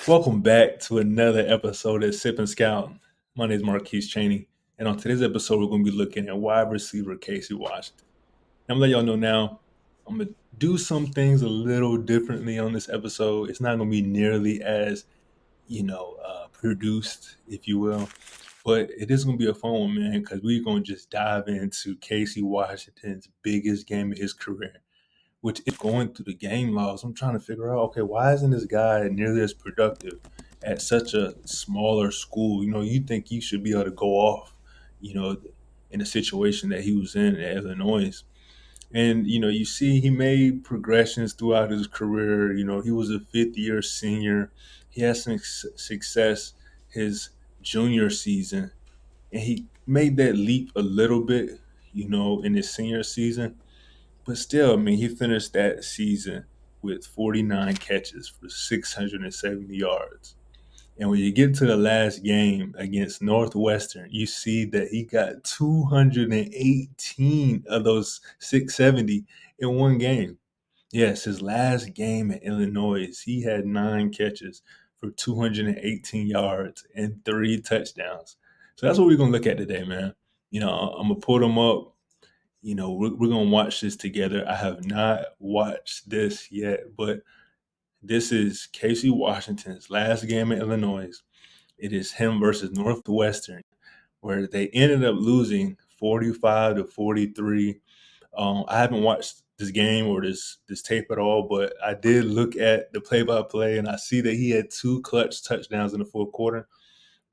Welcome back to another episode of Sip and Scout. My name is Marquise Cheney, and on today's episode, we're going to be looking at wide receiver Casey Washington. I'm gonna let y'all know now, I'm gonna do some things a little differently on this episode. It's not gonna be nearly as produced, if you will, but it is gonna be a fun one, man, because we're gonna just dive into Casey Washington's biggest game of his career, which is going through the game logs. I'm trying to figure out, okay, why isn't this guy nearly as productive at such a smaller school? You think he should be able to go off, you know, in a situation that he was in at Illinois. And, you see he made progressions throughout his career. He was a fifth year senior. He had some success his junior season, and he made that leap a little bit, in his senior season. But still, I mean, he finished that season with 49 catches for 670 yards. And when you get to the last game against Northwestern, you see that he got 218 of those 670 in one game. Yes, his last game at Illinois, he had 9 catches for 218 yards and 3 touchdowns. So that's what we're going to look at today, man. I'm going to pull them up. We're going to watch this together. I have not watched this yet, but this is Casey Washington's last game at Illinois. It is him versus Northwestern, where they ended up losing 45-43. I haven't watched this game or this tape at all, but I did look at the play-by-play, and I see that he had 2 clutch touchdowns in the fourth quarter,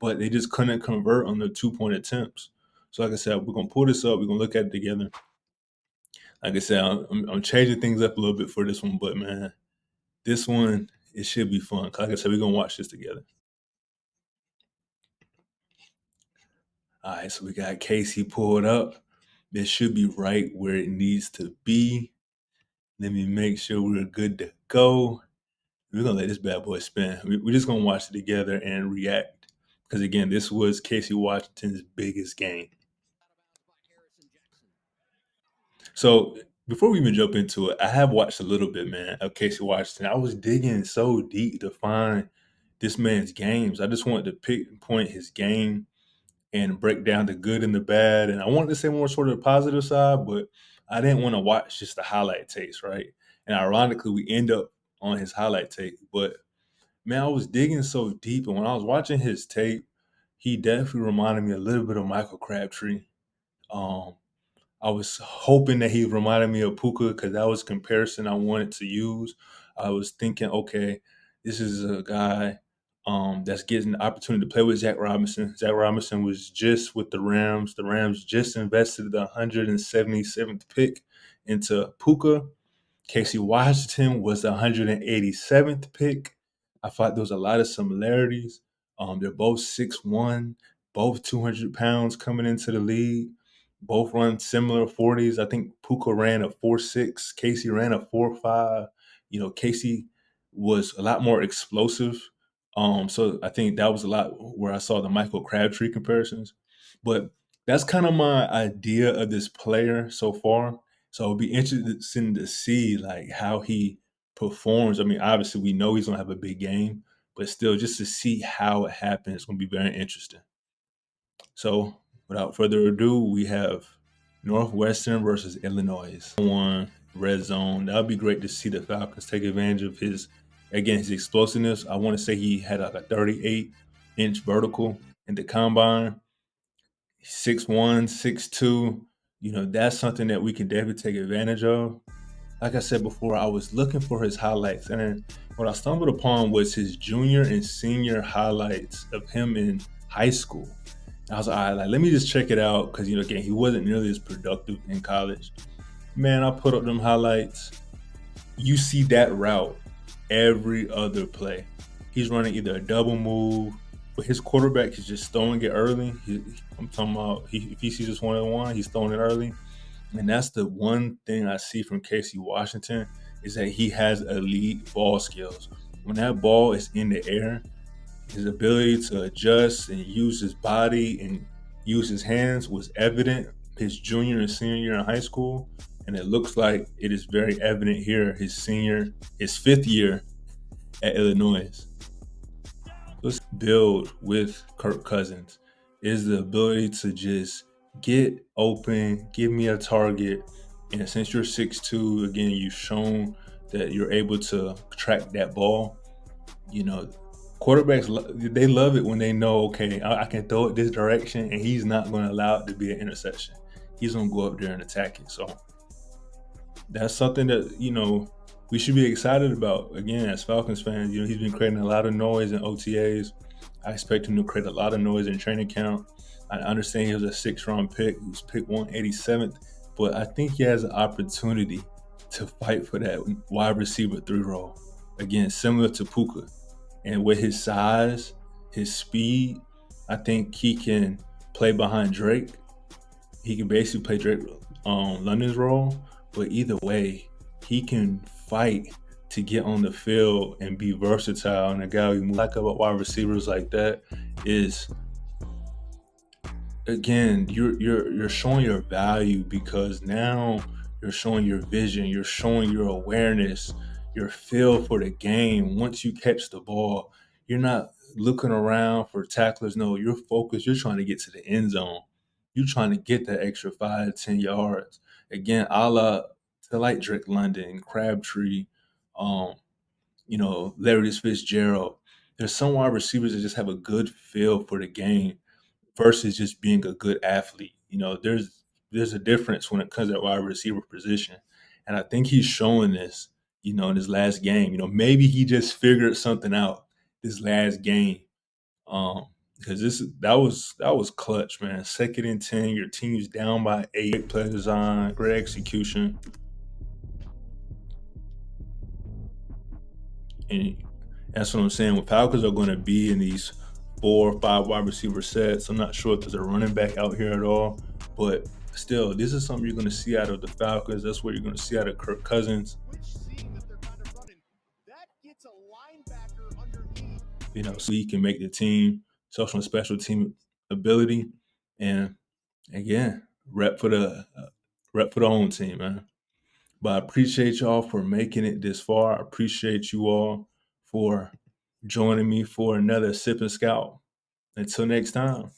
but they just couldn't convert on the 2-point attempts. So, like I said, we're gonna pull this up. We're gonna look at it together. Like I said, I'm changing things up a little bit for this one, but man, this one it should be fun. Like I said, we're gonna watch this together. All right, so we got Casey pulled up. This should be right where it needs to be. Let me make sure we're good to go. We're gonna let this bad boy spin. We're just gonna watch it together and react. Because again, this was Casey Washington's biggest game. So before we even jump into it, I have watched a little bit, man, of Casey Washington. I was digging so deep to find this man's games. I just wanted to pinpoint his game and break down the good and the bad. And I wanted to say more sort of the positive side, but I didn't want to watch just the highlight tapes, right? And ironically, we end up on his highlight tape. But man, I was digging so deep, and when I was watching his tape, he definitely reminded me a little bit of Michael Crabtree. Um, I was hoping that he reminded me of Puka because that was a comparison I wanted to use. I was thinking, okay, this is a guy that's getting the opportunity to play with Zach Robinson. Zach Robinson was just with the Rams. The Rams just invested the 177th pick into Puka. Casey Washington was the 187th pick. I thought there was a lot of similarities. They're both 6'1", both 200 pounds coming into the league. Both run similar 40s. I think Puka ran a 4.6. Casey ran a 4.5. Casey was a lot more explosive. So I think that was a lot where I saw the Michael Crabtree comparisons. But that's kind of my idea of this player so far. So it'll be interesting to see like how he performs. I mean, obviously we know he's gonna have a big game, but still just to see how it happens is gonna be very interesting. So without further ado, we have Northwestern versus Illinois. One red zone. That would be great to see the Falcons take advantage of his explosiveness. I want to say he had like a 38-inch vertical in the combine. 6'1", 6'2". That's something that we can definitely take advantage of. Like I said before, I was looking for his highlights, and what I stumbled upon was his junior and senior highlights of him in high school. I was like, all right, let me just check it out because again, he wasn't nearly as productive in college. Man, I put up them highlights. You see that route every other play. He's running either a double move, but his quarterback is just throwing it early. I'm talking about if he sees this 1-on-1, he's throwing it early. And that's the one thing I see from Casey Washington is that he has elite ball skills. When that ball is in the air, his ability to adjust and use his body and use his hands was evident his junior and senior year in high school. And it looks like it is very evident here his fifth year at Illinois. Let's build with Kirk Cousins is the ability to just get open, give me a target. And since you're 6'2", again, you've shown that you're able to track that ball. You know, quarterbacks, they love it when they know, okay, I can throw it this direction and he's not going to allow it to be an interception. He's going to go up there and attack it. So that's something that, we should be excited about. Again, as Falcons fans, he's been creating a lot of noise in OTAs. I expect him to create a lot of noise in training camp. I understand he was a 6th-round pick. He was picked 187th, but I think he has an opportunity to fight for that wide receiver 3 role. Again, similar to Puka. And with his size, his speed, I think he can play behind Drake. He can basically play Drake London's role, but either way, he can fight to get on the field and be versatile. And a guy who like about wide receivers like that is, again, you're showing your value because now you're showing your vision, you're showing your awareness, your feel for the game. Once you catch the ball, you're not looking around for tacklers. No, you're focused. You're trying to get to the end zone. You're trying to get that extra 5 to 10 yards. Again, a la to like Drake London, Crabtree, um, Larry Fitzgerald. There's some wide receivers that just have a good feel for the game versus just being a good athlete. There's a difference when it comes to that wide receiver position. And I think he's showing this, in his last game. Maybe he just figured something out this last game. Because that was clutch, man. 2nd and 10, your team's down by 8. Great play design, great execution. And that's what I'm saying. When Falcons are going to be in these 4 or 5 wide receiver sets, I'm not sure if there's a running back out here at all, but still, this is something you're going to see out of the Falcons. That's what you're going to see out of Kirk Cousins. So he can make the team, social and special team ability, and again, rep for the home team, man. But I appreciate y'all for making it this far. I appreciate you all for joining me for another Sip and Scout. Until next time.